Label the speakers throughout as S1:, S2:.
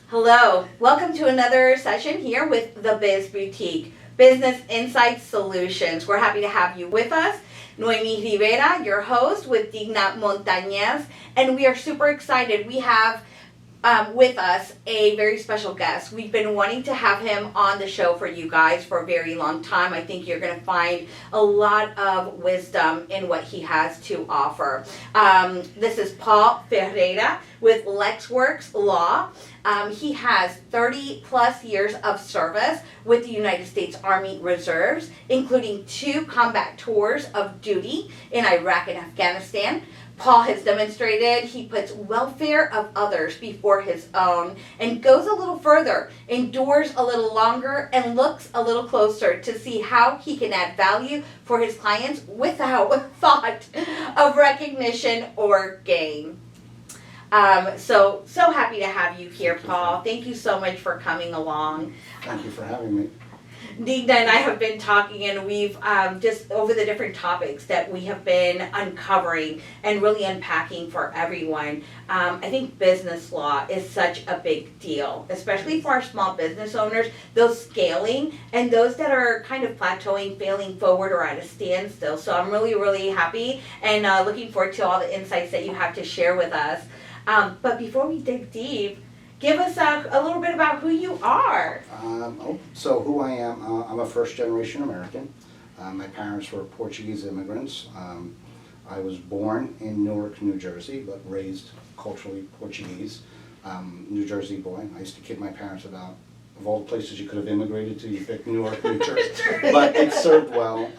S1: Hello, welcome to another session here with the Biz Boutique, Business Insight Solutions. We're happy to have you with us. Noemi Rivera, your host with Digna Montañez, and we are super excited. We have with us a very special guest. We've been wanting to have him on the show for you guys for a very long time. I think you're going to find a lot of wisdom in what he has to offer. This is Paul Ferreira with LexWerxLaw. He has 30 plus years of service with the United States Army Reserves, including 2 combat tours of duty in Iraq and Afghanistan. Paul has demonstrated he puts welfare of others before his own and goes a little further, endures a little longer, and looks a little closer to see how he can add value for his clients without thought of recognition or gain. So happy to have you here, Paul. Thank you so much for coming along.
S2: Thank you for having me.
S1: Digna and I have been talking, and we've just over the different topics that we have been uncovering and really unpacking for everyone. I think business law is such a big deal, especially for our small business owners, those scaling and those that are kind of plateauing, failing forward, or at a standstill. So I'm really, really happy and looking forward to all the insights that you have to share with us. But before we dig deep, give us a little bit about who you are.
S2: So who I am, I'm a first-generation American. My parents were Portuguese immigrants. I was born in Newark, New Jersey, but raised culturally Portuguese. New Jersey boy. I used to kid my parents about, of all the places you could have immigrated to, you picked Newark, New Jersey. But it served well.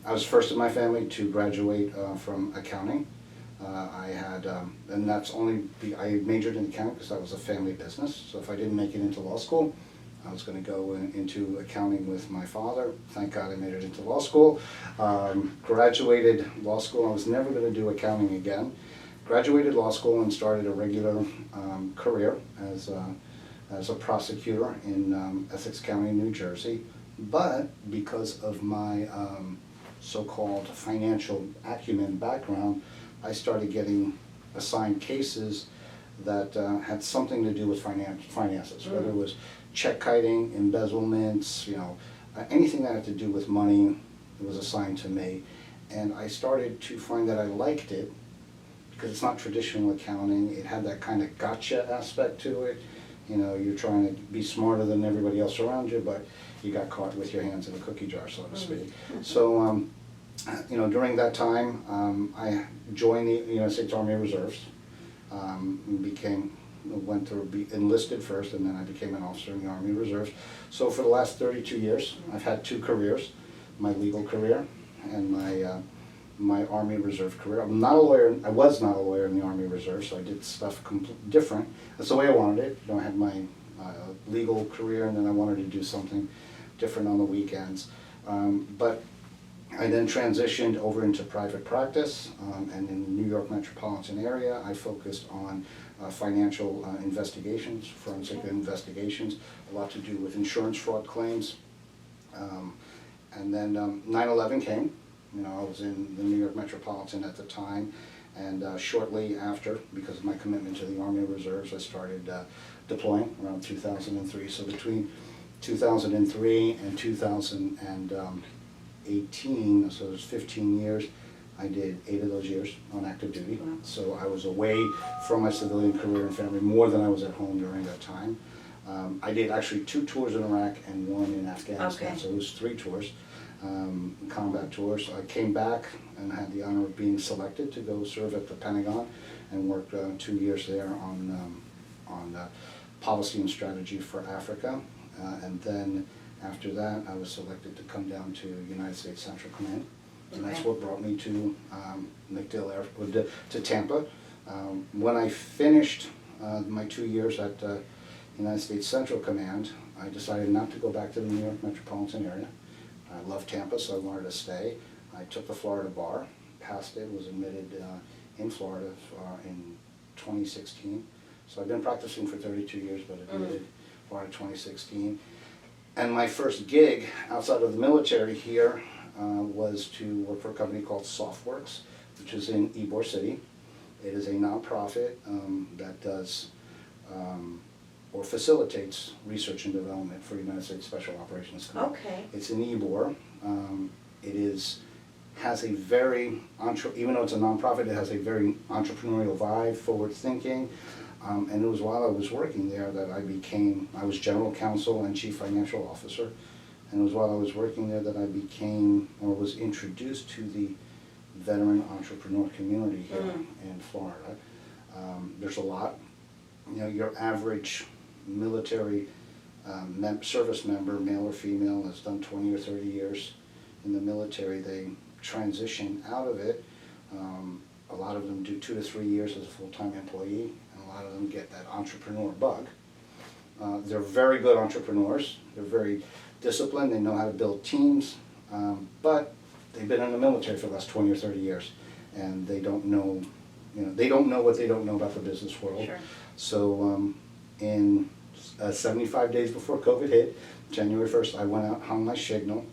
S2: I was first in my family to graduate from accounting. I had, and that's only, I majored in accounting because that was a family business. So if I didn't make it into law school, I was going to go into accounting with my father. Thank God I made it into law school. Graduated law school. I was never going to do accounting again. Graduated law school and started a regular career as a prosecutor in Essex County, New Jersey. But because of my so-called financial acumen background, I started getting assigned cases that had something to do with finances, whether it was check kiting, embezzlements, anything that had to do with money was assigned to me. And I started to find that I liked it because it's not traditional accounting. It had that kind of gotcha aspect to it. You're trying to be smarter than everybody else around you, but you got caught with your hands in a cookie jar, so to speak. So, during that time, I joined the United States Army Reserves, went to be enlisted first, and then I became an officer in the Army Reserves. So for the last 32 years, I've had 2 careers, my legal career and my Army Reserve career. I'm not a lawyer. I was not a lawyer in the Army Reserve, so I did stuff different. That's the way I wanted it. I had my legal career, and then I wanted to do something different on the weekends. But I then transitioned over into private practice, and in the New York metropolitan area, I focused on financial investigations, forensic investigations, a lot to do with insurance fraud claims. And then 9/11 came. I was in the New York metropolitan at the time, and shortly after, because of my commitment to the Army Reserves, I started deploying around 2003. So between 2003 and 2018, so it was 15 years, I did 8 of those years on active duty. Wow. So I was away from my civilian career and family more than I was at home during that time. I did actually 2 tours in Iraq and 1 in Afghanistan, okay. So it was 3 tours, combat tours. I came back and had the honor of being selected to go serve at the Pentagon and work 2 years there on policy and strategy for Africa. And then after that, I was selected to come down to United States Central Command, and that's what brought me to to Tampa. When I finished my 2 years at United States Central Command, I decided not to go back to the New York metropolitan area. I love Tampa, so I wanted to stay. I took the Florida bar, passed it, was admitted in Florida in 2016. So I've been practicing for 32 years, but admitted Florida 2016. And my first gig outside of the military here was to work for a company called SoftWorks, which is in Ybor City. It is a nonprofit that does or facilitates research and development for United States Special Operations Command.
S1: Okay.
S2: It's an EBOR. Has a very, even though it's a nonprofit, it has a very entrepreneurial vibe, forward thinking. And it was while I was working there that I was general counsel and chief financial officer. And it was while I was working there that I became, or was introduced to the veteran entrepreneur community here in Florida. There's a lot. You know, your average military service member, male or female, has done 20 or 30 years in the military. They transition out of it. A lot of them do 2 to 3 years as a full-time employee, and a lot of them get that entrepreneur bug. They're very good entrepreneurs. They're very disciplined. They know how to build teams, but they've been in the military for the last 20 or 30 years, and they don't know, they don't know what they don't know about the business world.
S1: Sure.
S2: So in 75 days before COVID hit, January 1st, I went out, hung my shingle,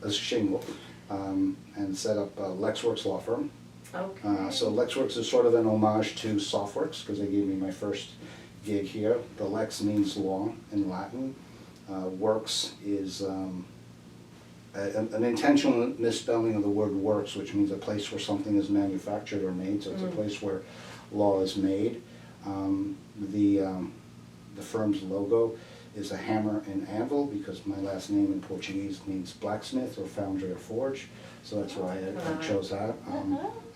S2: and set up LexWerxLaw Firm.
S1: Okay.
S2: So LexWerx is sort of an homage to SoftWorks, because they gave me my first gig here. The Lex means law in Latin. Works is an intentional misspelling of the word works, which means a place where something is manufactured or made. So it's a place where law is made. The firm's logo is a hammer and anvil, because my last name in Portuguese means blacksmith or foundry or forge. So that's why I chose that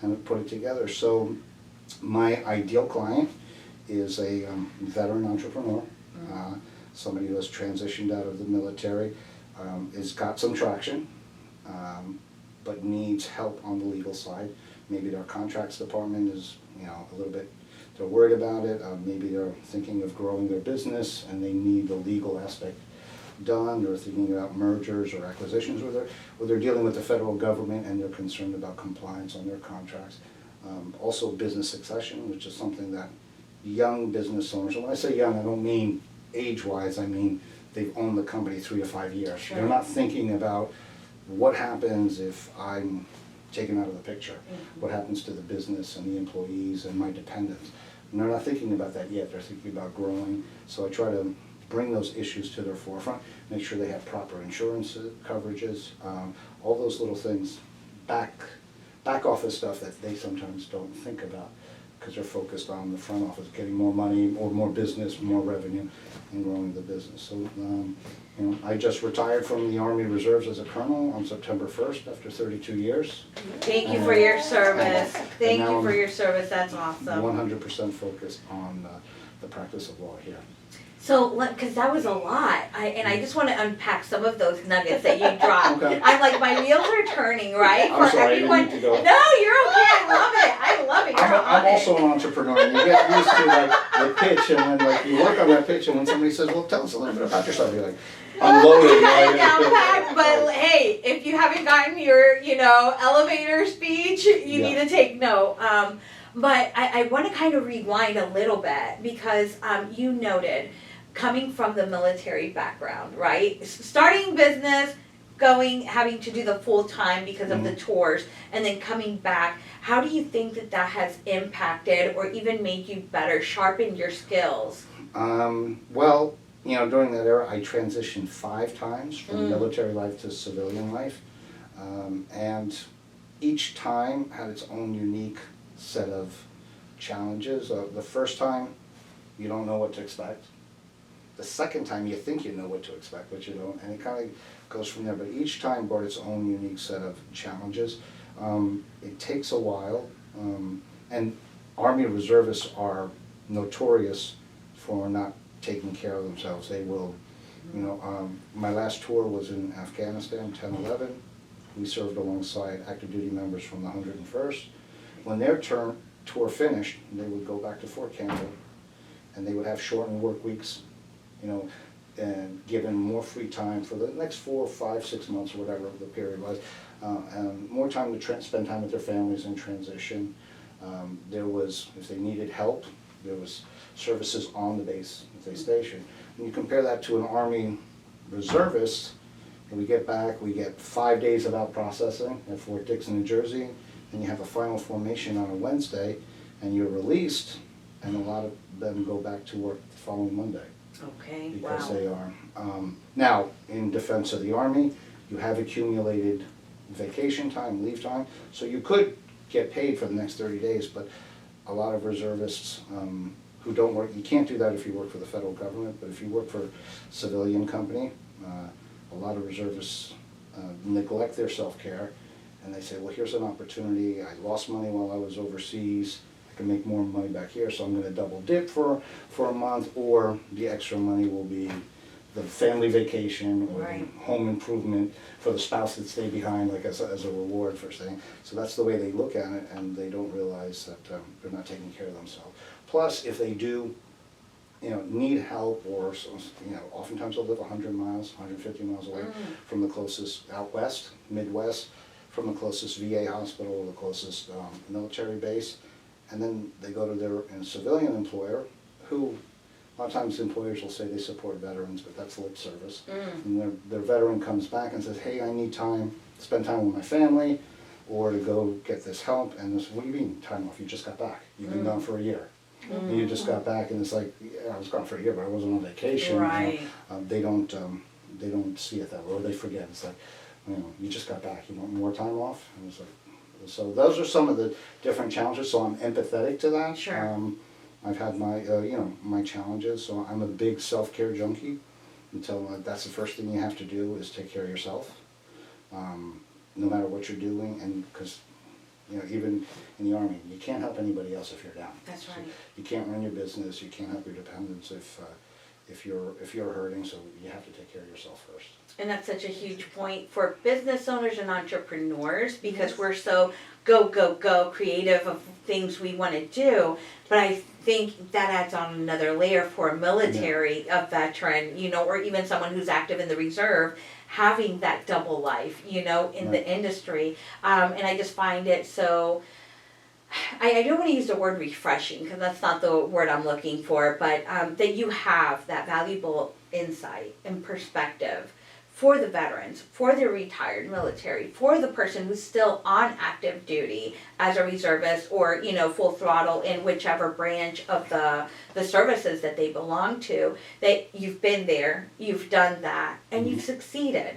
S2: and put it together. So my ideal client is a veteran entrepreneur, somebody who has transitioned out of the military, has got some traction, but needs help on the legal side. Maybe their contracts department is, a little bit, they're worried about it. Maybe they're thinking of growing their business and they need the legal aspect done. They're thinking about mergers or acquisitions, or they're dealing with the federal government and they're concerned about compliance on their contracts. Also business succession, which is something that young business owners, and when I say young, I don't mean age-wise, I mean they've owned the company 3 to 5 years.
S1: Sure.
S2: They're not thinking about what happens if I'm taken out of the picture. What happens to the business and the employees and my dependents? And they're not thinking about that yet. They're thinking about growing. So I try to bring those issues to their forefront, make sure they have proper insurance coverages, all those little things, back office stuff that they sometimes don't think about, because they're focused on the front office, getting more money or more business, more revenue, and growing the business. So, I just retired from the Army Reserves as a colonel on September 1st after 32 years.
S1: Thank you for your service.
S2: And
S1: Thank
S2: now
S1: you for
S2: I'm
S1: your service. That's awesome.
S2: 100% focused on the practice of law here.
S1: So, because that was a lot, I just want to unpack some of those nuggets that you dropped.
S2: Okay.
S1: I'm like, my wheels are turning, right?
S2: I'm sorry, I
S1: everyone.
S2: didn't mean to go.
S1: No, you're okay. I love it. You're on
S2: I'm
S1: it.
S2: also an entrepreneur, and you get used to the pitch, and when you work on that pitch, and when somebody says, "Well, tell us a little bit about yourself," you're like, unloading.
S1: Down pat, but hey, if you haven't gotten your, elevator speech, you need to take note. But I want to kind of rewind a little bit, because you noted coming from the military background, right? Starting business, having to do the full time because of the tours, and then coming back. How do you think that has impacted or even made you better, sharpened your skills?
S2: Well, during that era, I transitioned 5 times from military life to civilian life, and each time had its own unique set of challenges. The first time, you don't know what to expect. The second time, you think you know what to expect, but you don't, and it kind of goes from there. But each time brought its own unique set of challenges. It takes a while, and Army reservists are notorious for not taking care of themselves. They will, my last tour was in Afghanistan, 10/11. We served alongside active duty members from the 101st. When their tour finished, they would go back to Fort Campbell, and they would have shortened work weeks, and given more free time for the next 4, 5, 6 months, or whatever the period was, and more time to spend time with their families in transition. There was, if they needed help, there was services on the base that they stationed. When you compare that to an Army reservist, when we get back, we get 5 days of out processing at Fort Dixon, New Jersey, and you have a final formation on a Wednesday, and you're released, and a lot of them go back to work the following Monday.
S1: Okay,
S2: because
S1: wow.
S2: they are. Now, in defense of the Army, you have accumulated vacation time, leave time, so you could get paid for the next 30 days, but a lot of reservists who don't work, you can't do that if you work for the federal government, but if you work for a civilian company, a lot of reservists neglect their self-care, and they say, well, here's an opportunity, I lost money while I was overseas, I can make more money back here, so I'm gonna double dip for a month, or the extra money will be the family vacation or
S1: Right.
S2: the home improvement for the spouse that stayed behind, like as a reward for staying. So that's the way they look at it, and they don't realize that they're not taking care of themselves. Plus, if they do, need help, or oftentimes they'll live 100 miles, 150 miles away from the closest out west, Midwest, from the closest VA hospital, the closest military base, and then they go to their civilian employer, who a lot of times employers will say they support veterans, but that's lip service. And their veteran comes back and says, hey, I need time to spend time with my family, or to go get this help. And this, what do you mean time off? You just got back. You've been gone for a year. And you just got back, and it's like, yeah, I was gone for a year, but I wasn't on vacation.
S1: Right.
S2: They don't see it that way, or they forget. It's like, you just got back. You want more time off? And it's like, so those are some of the different challenges. So I'm empathetic to that.
S1: Sure.
S2: I've had my, my challenges, so I'm a big self-care junkie. Until that's the first thing you have to do is take care of yourself, no matter what you're doing, and because, even in the Army, you can't help anybody else if you're down.
S1: That's right.
S2: So you can't run your business, you can't help your dependents if you're hurting, so you have to take care of yourself first.
S1: And that's such a huge point for business owners and entrepreneurs, because we're so go, creative of things we want to do. But I think that adds on another layer for a military, a veteran, or even someone who's active in the reserve, having that double life, in the industry. And I just find it so, I don't want to use the word refreshing, because that's not the word I'm looking for, but that you have that valuable insight and perspective for the veterans, for the retired military, for the person who's still on active duty as a reservist, or full throttle in whichever branch of the services that they belong to, that you've been there, you've done that, and you've succeeded.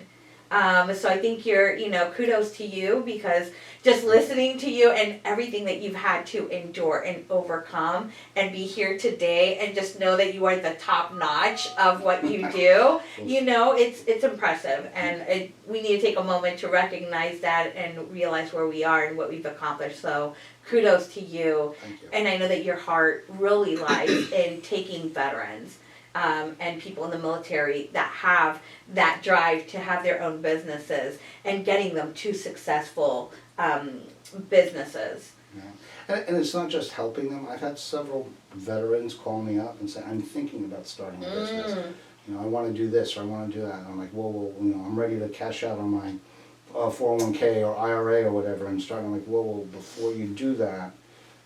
S1: So I think you're, kudos to you, because just listening to you and everything that you've had to endure and overcome and be here today, and just know that you are the top notch of what you do, it's impressive. And we need to take a moment to recognize that and realize where we are and what we've accomplished. So kudos to you.
S2: Thank you.
S1: And I know that your heart really lies in taking veterans and people in the military that have that drive to have their own businesses and getting them to successful businesses.
S2: Yeah. And it's not just helping them. I've had several veterans call me up and say, I'm thinking about starting a business. I want to do this, or I want to do that. And I'm like, whoa, I'm ready to cash out on my 401k or IRA or whatever, and start. I'm like, whoa, before you do that,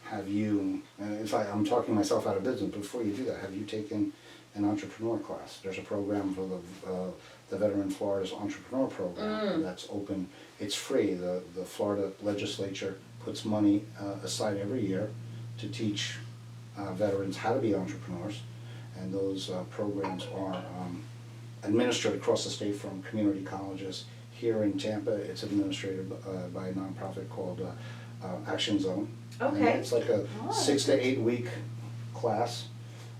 S2: have you, and it's like I'm talking myself out of business, but before you do that, have you taken an entrepreneur class? There's a program for the Veteran Florida's Entrepreneur Program that's open. It's free. The Florida legislature puts money aside every year to teach veterans how to be entrepreneurs, and those programs are administered across the state from community colleges. Here in Tampa, it's administered by a nonprofit called Action Zone.
S1: Okay.
S2: And it's like a 6 to 8 week class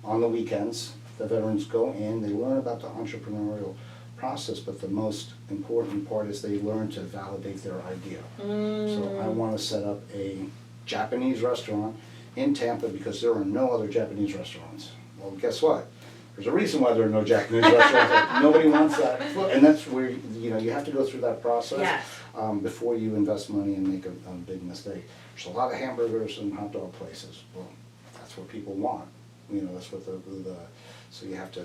S2: on the weekends. The veterans go in, they learn about the entrepreneurial process, but the most important part is they learn to validate their idea. So I want to set up a Japanese restaurant in Tampa because there are no other Japanese restaurants. Well, guess what? There's a reason why there are no Japanese restaurants. Nobody wants that. And that's where, you have to go through that process before you invest money and make a big mistake. There's a lot of hamburgers and hot dog places. Well, that's what people want. That's what so you have to,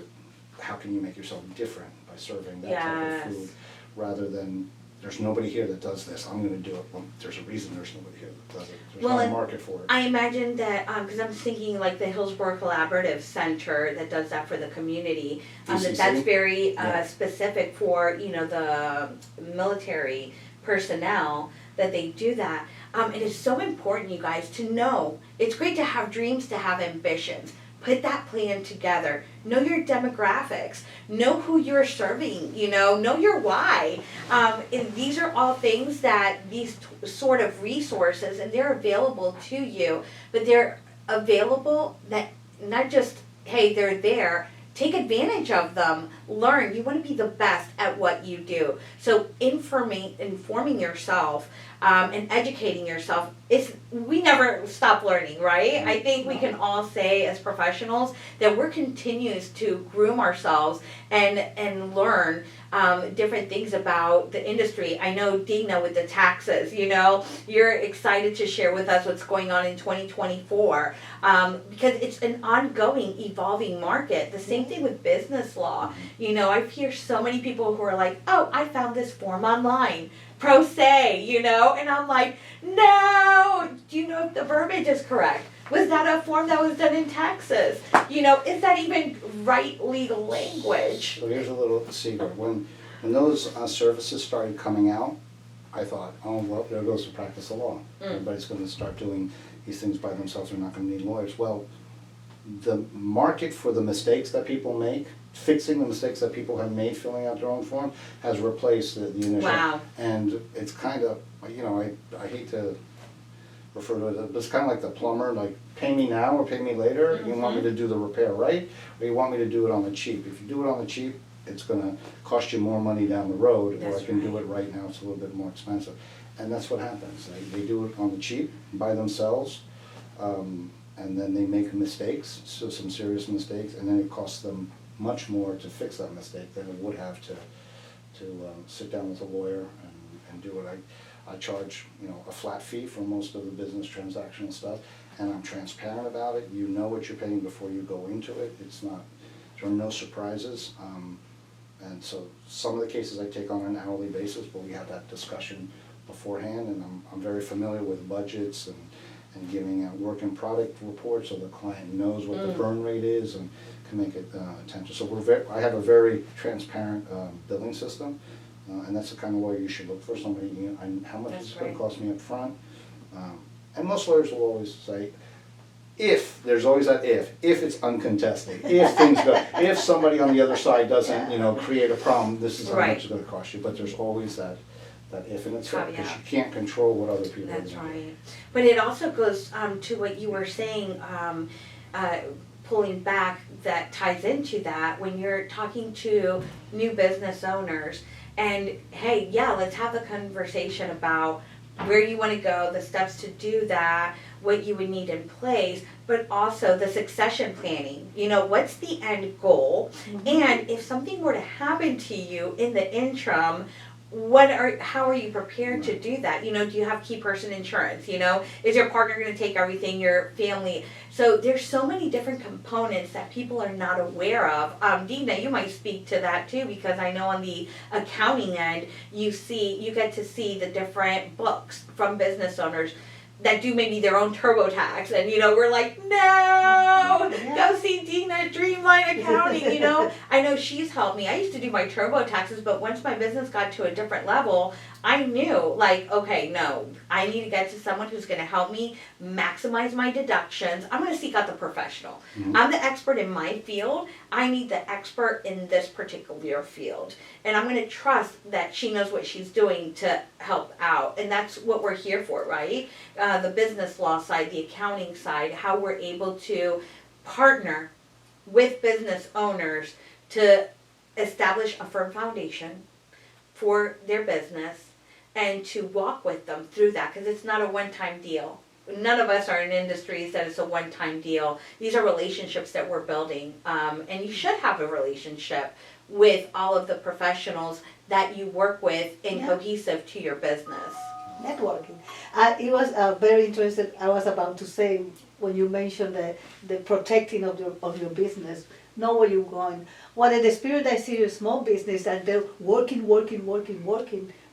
S2: how can you make yourself different by serving that type of food, rather than, there's nobody here that does this, I'm going to do it. Well, there's a reason there's nobody here that does it. There's not a market for it.
S1: I imagine that, because I'm thinking like the Hillsborough Collaborative Center that does that for the community, that's very specific for, the military personnel, that they do that. It is so important, you guys, to know it's great to have dreams, to have ambitions, put that plan together. Know your demographics. Know who you're serving, know your why. And these are all things that these sort of resources, and they're available to you, but they're available that not just, hey, they're there. Take advantage of them. Learn. You want to be the best at what you do. So informing yourself and educating yourself, we never stop learning, right? I think we can all say as professionals that we're continues to groom ourselves and learn different things about the industry. I know, Dina, with the taxes, you're excited to share with us what's going on in 2024 because it's an ongoing, evolving market. The same thing with business law. I hear so many people who are like, oh, I found this form online, pro se, and I'm like, no, do you know if the verbiage is correct? Was that a form that was done in Texas? Is that even right legal language?
S2: So here's a little secret. When those services started coming out, I thought, oh, well, there goes the practice of law. Everybody's going to start doing these things by themselves. They're not going to need lawyers. Well, the market for the mistakes that people make, fixing the mistakes that people have made filling out their own form, has replaced the initial.
S1: Wow.
S2: And it's kind of, I hate to refer to it, but it's kind of like the plumber, like pay me now or pay me later. You want me to do the repair right, or you want me to do it on the cheap. If you do it on the cheap, it's going to cost you more money down the road, or I can do it right now, it's a little bit more expensive. And that's what happens. They do it on the cheap by themselves, and then they make mistakes, so some serious mistakes, and then it costs them much more to fix that mistake than it would have to sit down with a lawyer and do it. I charge a flat fee for most of the business transactional stuff, and I'm transparent about it. You know what you're paying before you go into it. There are no surprises. And so some of the cases I take on an hourly basis, but we have that discussion beforehand, and I'm very familiar with budgets and giving out work and product reports so the client knows what the burn rate is and can make it attention. So I have a very transparent billing system, and that's the kind of lawyer you should look for. Somebody, how much is it going to cost me up front? And most lawyers will always say, there's always that if it's uncontested, if things go, if somebody on the other side doesn't, create a problem, this is how much it's going to cost you. But there's always that if, and it's fair, because you can't control what other people are doing.
S1: That's right. But it also goes to what you were saying, pulling back, that ties into that when you're talking to new business owners and, hey, yeah, let's have the conversation about where you want to go, the steps to do that, what you would need in place, but also the succession planning. What's the end goal? And if something were to happen to you in the interim, how are you prepared to do that? Do you have key person insurance? Is your partner going to take everything, your family? So there's so many different components that people are not aware of. Dina, you might speak to that too, because I know on the accounting end, you get to see the different books from business owners that do maybe their own TurboTax, and we're like, no, go see Dina at Dreamline Accounting. I know she's helped me. I used to do my TurboTaxes, but once my business got to a different level, I knew, like, okay, no, I need to get to someone who's going to help me maximize my deductions. I'm going to seek out the professional. I'm the expert in my field. I need the expert in this particular field. And I'm going to trust that she knows what she's doing to help out. And that's what we're here for, right? The business law side, the accounting side, how we're able to partner with business owners to establish a firm foundation for their business and to walk with them through that, because it's not a one-time deal. None of us are in industries that it's a one-time deal. These are relationships that we're building, and you should have a relationship with all of the professionals that you work with and cohesive to your business.
S3: Networking. It was very interesting. I was about to say, when you mentioned the protecting of your business, know where you're going. What in the spirit I see is small business, and they're working,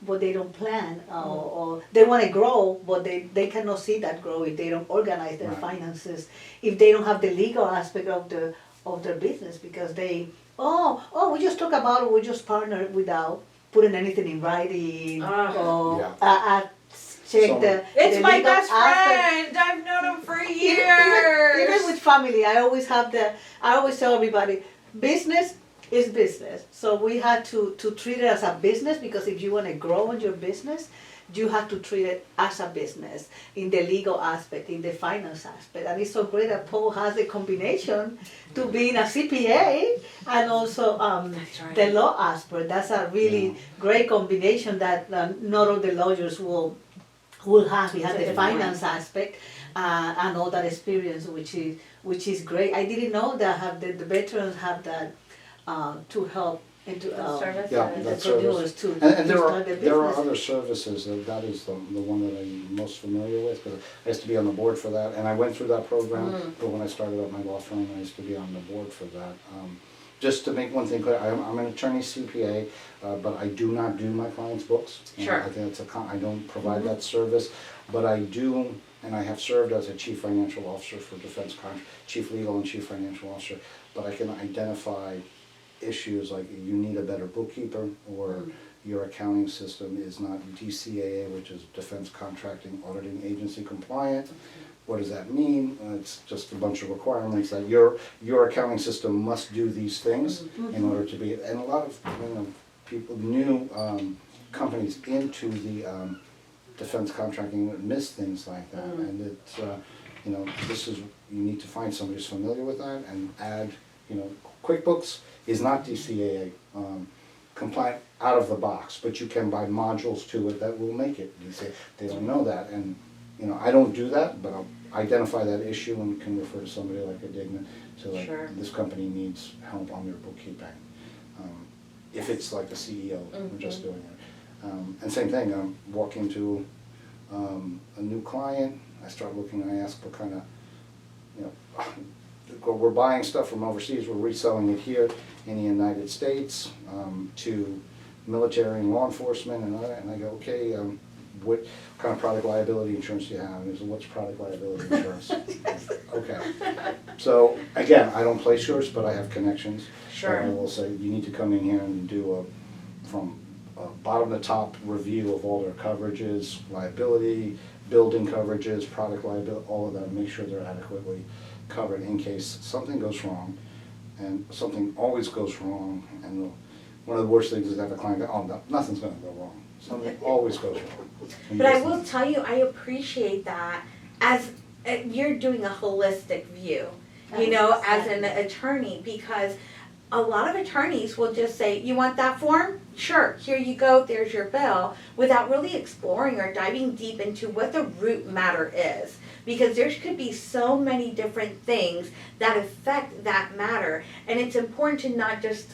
S3: but they don't plan, or they want to grow, but they cannot see that grow if they don't organize their finances, if they don't have the legal aspect of their business, because we just talk about it, we just partner without putting anything in writing, or check
S2: So-
S1: It's
S3: the
S1: my
S3: legal
S1: best
S3: aspect.
S1: friend. I've known him for
S3: Even,
S1: years.
S3: even with family, I always tell everybody, business is business. So we had to treat it as a business, because if you want to grow in your business, you have to treat it as a business in the legal aspect, in the finance aspect. And it's so great that Paul has the combination to being a CPA and also
S1: That's right.
S3: the law aspect. That's a really great combination that not all the lawyers will have. We have
S1: That's a
S3: the
S1: good
S3: finance aspect and all that experience, which is great. I didn't know that the veterans have that to help into
S1: Service.
S2: Yeah, that's service.
S3: entrepreneurs to
S2: And there
S3: start their
S2: are
S3: business.
S2: other services, that is the one that I'm most familiar with, because I used to be on the board for that, and I went through that program, but when I started up my law firm, I used to be on the board for that. Just to make one thing clear, I'm an attorney CPA, but I do not do my clients' books.
S1: Sure.
S2: I think I don't provide that service, but I do, and I have served as a chief financial officer for defense chief legal and chief financial officer, but I can identify issues like you need a better bookkeeper, or your accounting system is not DCAA, which is Defense Contracting Auditing Agency compliant. What does that mean? It's just a bunch of requirements that your accounting system must do these things in order to be, and a lot of people, new companies into the defense contracting miss things like that, and it's this is, you need to find somebody who's familiar with that and add, QuickBooks is not DCAA compliant out of the box, but you can buy modules to it that will make it. You say they don't know that, and I don't do that, but I'll identify that issue and can refer to somebody like a Digna to like,
S1: Sure.
S2: this company needs help on their bookkeeping. If it's like a CEO just doing it. And same thing, walk into a new client, I start looking, I ask what kind of, we're buying stuff from overseas, we're reselling it here in the United States to military and law enforcement, and I go, okay, what kind of product liability insurance do you have? And he said, what's product liability insurance? Okay. So again, I don't place yours, but I have connections.
S1: Sure.
S2: I will say, you need to come in here and do from a bottom to top review of all their coverages, liability, building coverages, product liability, all of that, make sure they're adequately covered in case something goes wrong, and something always goes wrong, and one of the worst things is to have a client go, oh, no, nothing's gonna go wrong. Something always goes wrong. in
S1: But I
S2: business.
S1: will tell you, I appreciate that as you're doing a holistic view, as an attorney, because a lot of attorneys will just say, you want that form? Sure, here you go, there's your bill, without really exploring or diving deep into what the root matter is. Because there could be so many different things that affect that matter, and it's important to not just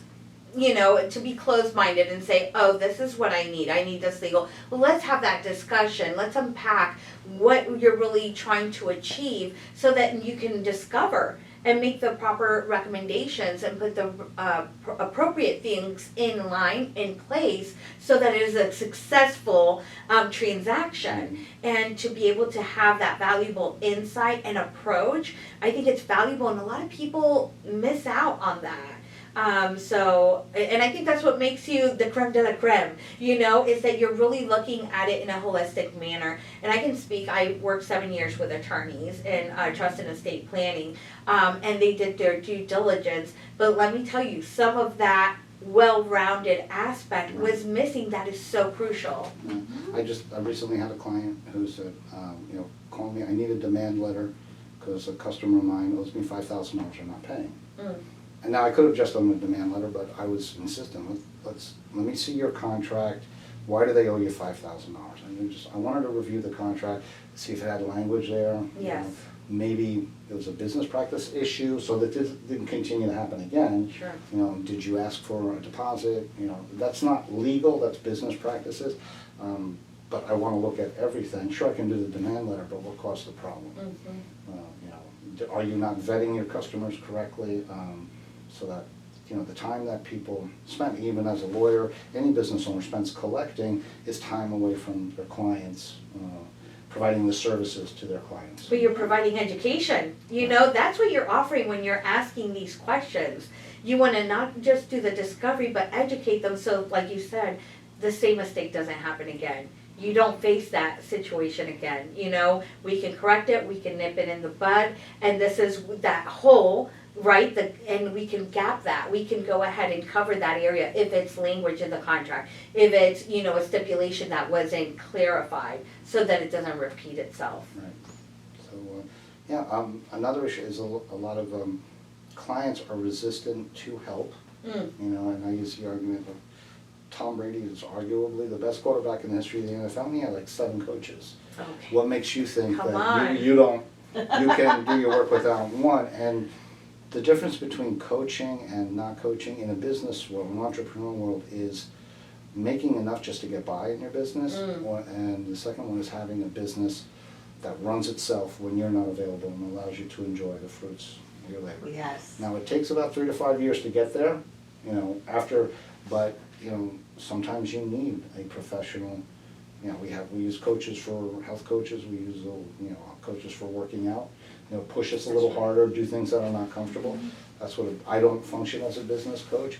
S1: to be closed-minded and say, oh, this is what I need this legal. Well, let's have that discussion. Let's unpack what you're really trying to achieve so that you can discover and make the proper recommendations and put the appropriate things in line, in place, so that it is a successful transaction. And to be able to have that valuable insight and approach, I think it's valuable, and a lot of people miss out on that. And I think that's what makes you the creme de la creme, is that you're really looking at it in a holistic manner. And I can speak, I worked 7 years with attorneys in trust and estate planning, and they did their due diligence. But let me tell you, some of that well-rounded aspect was missing that is so crucial.
S2: Yeah. I recently had a client who said, call me, I need a demand letter because a customer of mine owes me $5,000 I'm not paying. And now I could have just done the demand letter, but I was insistent. Let me see your contract. Why do they owe you $5,000? And I wanted to review the contract, see if it had language there.
S1: Yes.
S2: Maybe it was a business practice issue, so that this didn't continue to happen again.
S1: Sure.
S2: Did you ask for a deposit? That's not legal. That's business practices. But I want to look at everything. Sure, I can do the demand letter, but what caused the problem? Are you not vetting your customers correctly? So that the time that people spend, even as a lawyer, any business owner spends collecting, is time away from their clients, providing the services to their clients.
S1: But you're providing education. That's what you're offering when you're asking these questions. You want to not just do the discovery, but educate them so, like you said, the same mistake doesn't happen again. you don't face that situation again. You know, we can correct it, we can nip it in the bud, and this is that hole, right? And we can gap that. We can go ahead and cover that area if it's language in the contract, if it's, you know, a stipulation that wasn't clarified, so that it doesn't repeat itself.
S2: Right. So, another issue is a lot of clients are resistant to help. You know, and I use the argument of Tom Brady is arguably the best quarterback in the history of the NFL, and he had like 7 coaches.
S1: Okay.
S2: What makes you think
S1: Come
S2: that
S1: on.
S2: you can do your work without one? And the difference between coaching and not coaching in a business world, an entrepreneurial world, is making enough just to get by in your business, and the second one is having a business that runs itself when you're not available and allows you to enjoy the fruits of your labor.
S3: Yes.
S2: Now, it takes about 3 to 5 years to get there, you know, but, you know, sometimes you need a professional, you know, we use coaches for health coaches, we use, you know, coaches for working out, you know, push us a little harder, do things that are not comfortable. That's what, I don't function as a business coach.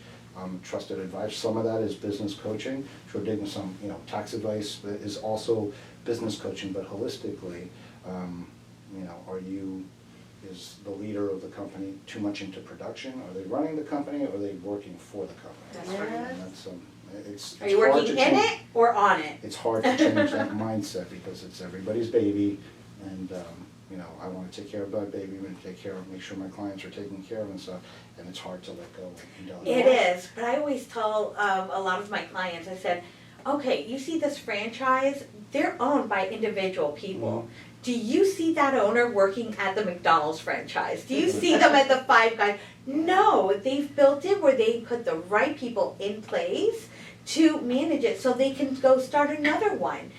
S2: Trusted advice, some of that is business coaching. Trading some, you know, tax advice is also business coaching, but holistically, you know, is the leader of the company too much into production? Are they running the company, or are they working for the company?
S1: That's right.
S2: And that's, it's
S1: Are you
S2: hard
S1: working
S2: to
S1: in
S2: change.
S1: it or on it?
S2: It's hard to change that mindset because it's everybody's baby, and you know, I want to take care of my baby, and make sure my clients are taken care of and stuff, and it's hard to let go and delegate.
S1: It is, but I always tell a lot of my clients, I said, okay, you see this franchise, they're owned by individual people. Do you see that owner working at the McDonald's franchise? Do you see them at the Five Guys? No, they've built it where they put the right people in place to manage it so they can go start another one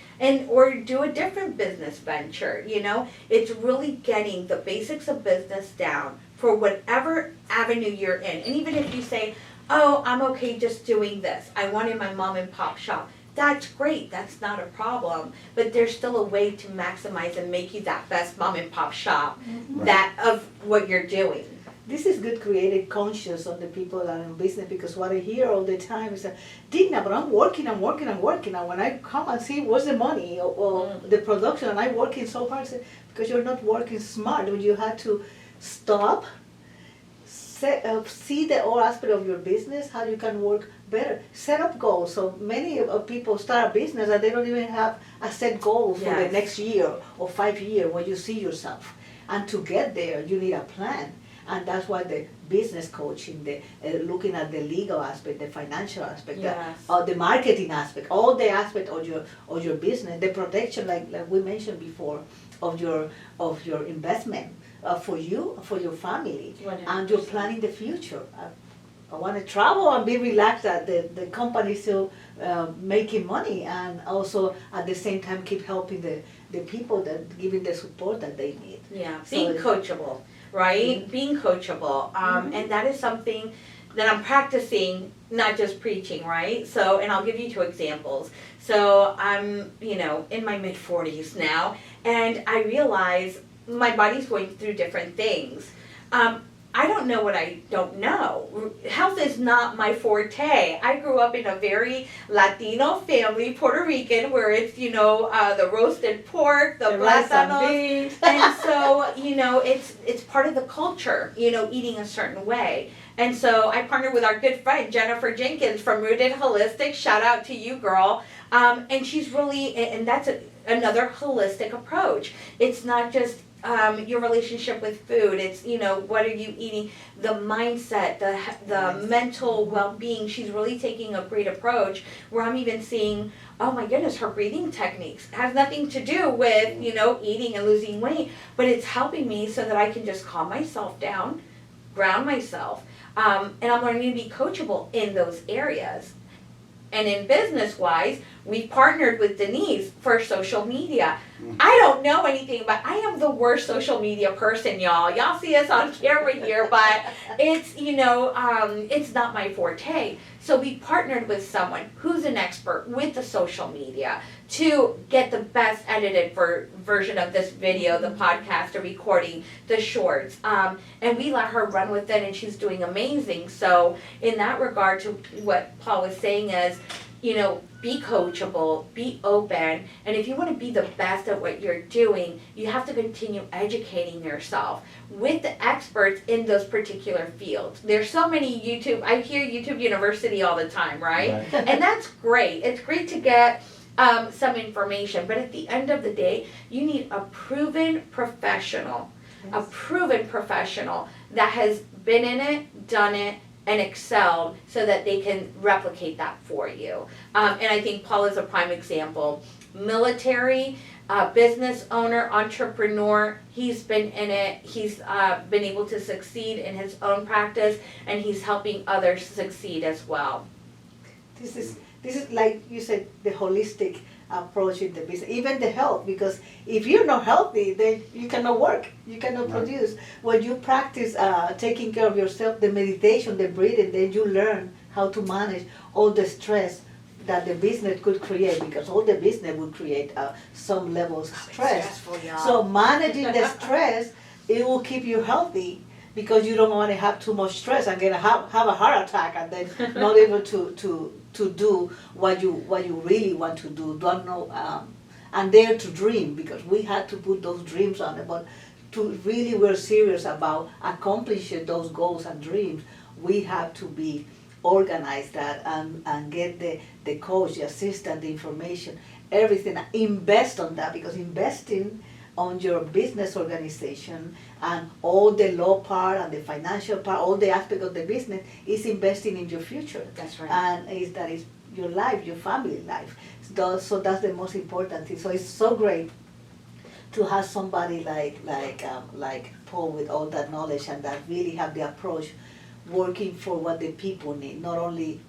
S1: or do a different business venture. You know, it's really getting the basics of business down for whatever avenue you're in. And even if you say, oh, I'm okay just doing this, I wanted my mom and pop shop, that's great, that's not a problem, but there's still a way to maximize and make you that best mom and pop shop that of what you're doing.
S3: This is good creative conscious on the people that are in business, because what I hear all the time is, Digna, but I'm working. And when I come and see what's the money or the production, and I'm working so hard, because you're not working smart. You have to stop, see the whole aspect of your business, how you can work better. Set up goals. So many people start a business and they don't even have a set goal for the next year or 5 years where you see yourself. And to get there, you need a plan. And that's why the business coaching, the looking at the legal aspect, the financial aspect, the marketing aspect, all the aspect of your business, the protection, like we mentioned before, of your investment for you, for your family,
S1: 100%.
S3: and you're planning the future. I want to travel and be relaxed that the company is still making money, and also at the same time keep helping the people, that giving the support that they need.
S1: Yeah,
S3: So
S1: being coachable, right? Being coachable. And that is something that I'm practicing, not just preaching, right? So, and I'll give you 2 examples. So I'm, you know, in my mid-40s now, and I realize my body's going through different things. I don't know what I don't know. Health is not my forte. I grew up in a very Latino family, Puerto Rican, where it's, you know, the roasted pork, the plátanos. And so, you know, it's part of the culture, you know, eating a certain way. And so I partnered with our good friend, Jennifer Jenkins from Rooted Holistic. Shout out to you, girl. And she's really, and that's another holistic approach. It's not just your relationship with food. It's, you know, what are you eating, the mindset, the mental well-being. She's really taking a great approach where I'm even seeing, oh my goodness, her breathing techniques has nothing to do with, you know, eating and losing weight, but it's helping me so that I can just calm myself down, ground myself, and I'm learning to be coachable in those areas. And in business-wise, we partnered with Denise for social media. I don't know anything, but I am the worst social media person, y'all. Y'all see us on camera here, but it's, you know, it's not my forte. So we partnered with someone who's an expert with the social media to get the best edited version of this video, the podcast, the recording, the shorts. And we let her run with it, and she's doing amazing. So in that regard, to what Paul was saying is, be coachable, be open, and if you want to be the best at what you're doing, you have to continue educating yourself with the experts in those particular fields. There's so many I hear YouTube University all the time, right? And that's great. It's great to get some information, but at the end of the day, you need a proven professional, that has been in it, done it, and excelled so that they can replicate that for you. And I think Paul is a prime example. Military, business owner, entrepreneur, he's been in it, he's been able to succeed in his own practice, and he's helping others succeed as well.
S3: This is like you said, the holistic approach in the business, even the health, because if you're not healthy, then you cannot work, you cannot produce. When you practice taking care of yourself, the meditation, the breathing, then you learn how to manage all the stress that the business could create, because all the business would create some levels of stress. So managing the stress, it will keep you healthy, because you don't want to have too much stress and have a heart attack and then not able to do what you really want to do. Don't know, and dare to dream, because we had to put those dreams on it. But to really we're serious about accomplishing those goals and dreams, we have to be organized that and get the coach, the assistant, the information, everything. Invest on that, because investing on your business organization and all the law part and the financial part, all the aspect of the business is investing in your future.
S1: That's right.
S3: And that is your life, your family life. So that's the most important thing. So it's so great to have somebody like Paul with all that knowledge and that really have the approach working for what the people need, not only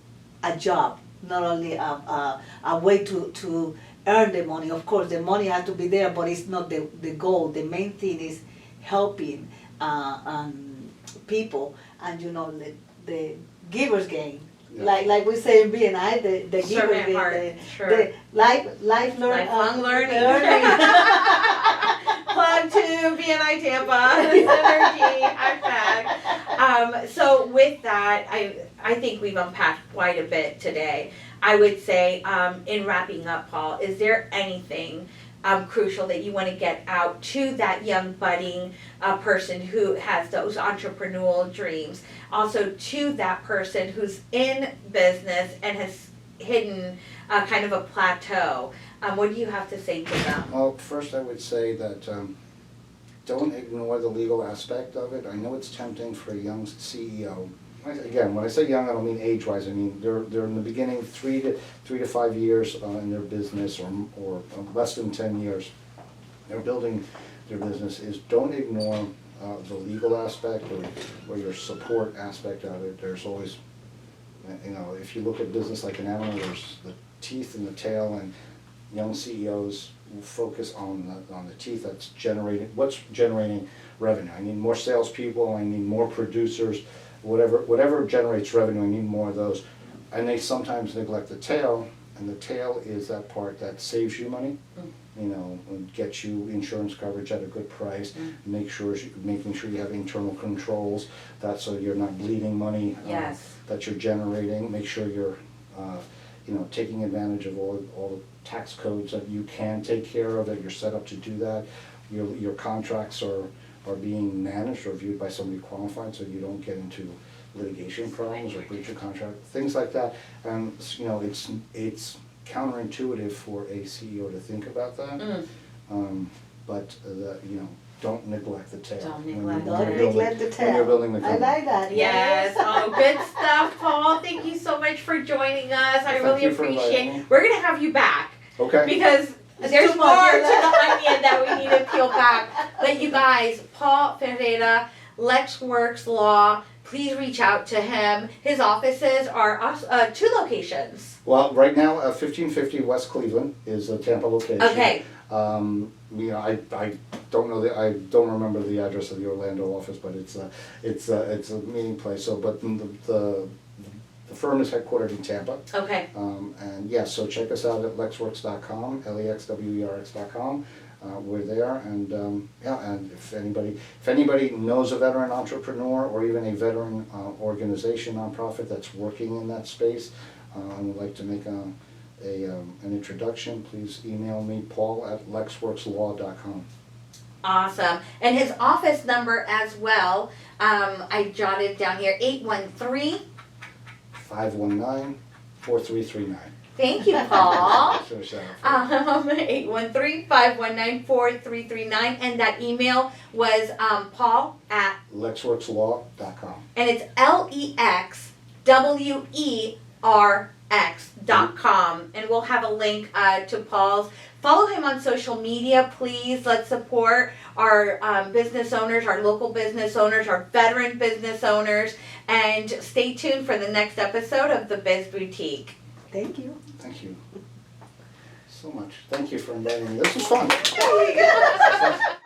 S3: a job, not only a way to earn the money. Of course, the money has to be there, but it's not the goal. The main thing is helping people, and the giver's gain. Yeah. Like we say in BNI, the giver's gain, the lifelong learning.
S1: Plug to BNI Tampa, Synergy, hashtag. So with that, I think we've unpacked quite a bit today. I would say, in wrapping up, Paul, is there anything crucial that you want to get out to that young budding person who has those entrepreneurial dreams? Also to that person who's in business and has hidden kind of a plateau. What do you have to say to them?
S2: Well, first I would say that don't ignore the legal aspect of it. I know it's tempting for a young CEO. Again, when I say young, I don't mean age-wise. I mean they're in the beginning, 3 to 5 years in their business, or less than 10 years. They're building their business. Don't ignore the legal aspect or your support aspect of it. There's always, if you look at business like an animal, there's the teeth and the tail, and young CEOs will focus on the teeth. That's what's generating revenue. I need more salespeople. I need more producers. Whatever generates revenue, I need more of those. And they sometimes neglect the tail, and the tail is that part that saves you money, and gets you insurance coverage at a good price, making sure you have internal controls, so you're not bleeding money that you're generating. Make sure you're taking advantage of all the tax codes that you can take care of, that you're set up to do that. Your contracts are being managed or viewed by somebody qualified, so you don't get into litigation problems or breach of contract, things like that. And it's counterintuitive for a CEO to think about that. But don't neglect the tail.
S3: Don't neglect the tail.
S2: When you're building the company.
S3: I like that.
S1: Yes. Oh, good stuff, Paul. Thank you so much for joining us. I really appreciate it. We're going to have you back.
S2: Okay.
S1: Because there's more to the onion that we need to peel back. But you guys, Paul Ferreira, LexWerxLaw, please reach out to him. His offices are 2 locations.
S2: Well, right now, 1550 West Cleveland is a Tampa location.
S1: Okay.
S2: I don't know I don't remember the address of the Orlando office, but it's a meeting place. So, but the firm is headquartered in Tampa.
S1: Okay.
S2: And so check us out at LexWerx.com, LexWerx.com. We're there, and and if anybody knows a veteran entrepreneur or even a veteran organization, nonprofit that's working in that space, and would like to make an introduction, please email me, paul@lexwerxlaw.com.
S1: Awesome. And his office number as well, I jotted down here, 813.
S2: 519-4339.
S1: Thank you, Paul.
S2: Sure, Sarah.
S1: 813-519-4339. And that email was Paul at,
S2: LexWerxLaw.com.
S1: and it's LexWerx.com. And we'll have a link to Paul's. Follow him on social media, please. Let's support our business owners, our local business owners, our veteran business owners. And stay tuned for the next episode of The Biz Boutique.
S3: Thank you.
S2: Thank you so much. Thank you for inviting me. This was fun.
S3: There you go.